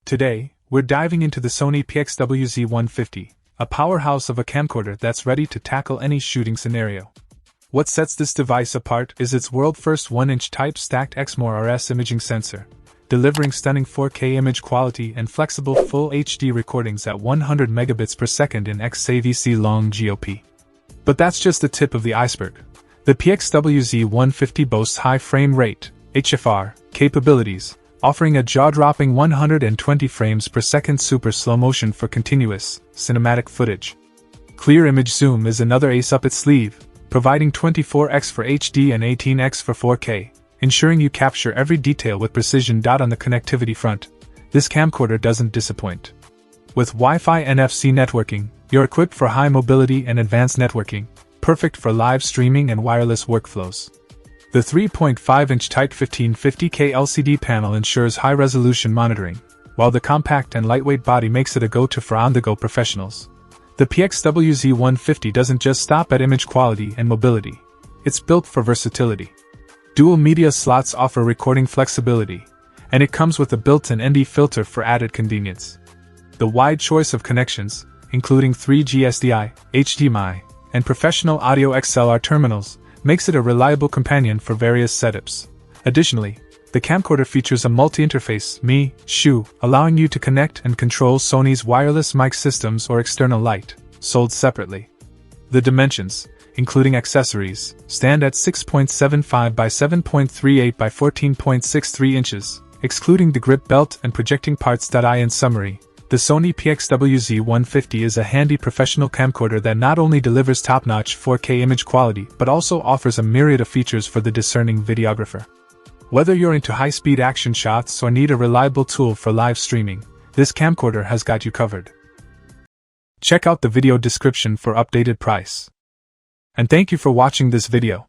Today, we're diving into the Sony PXW-Z150, a powerhouse of a camcorder that's ready to tackle any shooting scenario. What sets this device apart is its world-first 1-inch Type stacked XMOR-RS imaging sensor, delivering stunning 4K image quality and flexible Full HD recordings at 100 megabits per second in XAVC long GOP. But that's just the tip of the iceberg. The PXW-Z150 boasts high frame rate (HFR) capabilities, offering a jaw-dropping 120 frames per second super slow motion for continuous, cinematic footage. Clear image zoom is another ace up its sleeve, providing 24x for HD and 18x for 4K, ensuring you capture every detail with precision. On the connectivity front, this camcorder doesn't disappoint. With Wi-Fi NFC networking, you're equipped for high mobility and advanced networking, perfect for live streaming and wireless workflows. The 3.5-inch Type 1550K LCD panel ensures high-resolution monitoring, while the compact and lightweight body makes it a go-to for on-the-go professionals. The PXW-Z150 doesn't just stop at image quality and mobility. It's built for versatility. Dual media slots offer recording flexibility, and it comes with a built-in ND filter for added convenience. The wide choice of connections, including 3G SDI, HDMI, and professional audio XLR terminals, makes it a reliable companion for various setups. Additionally, the camcorder features a multi-interface MI/SHU, allowing you to connect and control Sony's wireless mic systems or external light, sold separately. The dimensions, including accessories, stand at 6.75 by 7.38 by 14.63 inches, excluding the grip belt and projecting parts. In summary, the Sony PXW-Z150 is a handy professional camcorder that not only delivers top-notch 4K image quality but also offers a myriad of features for the discerning videographer. Whether you're into high-speed action shots or need a reliable tool for live streaming, this camcorder has got you covered. Check out the video description for updated price. And thank you for watching this video.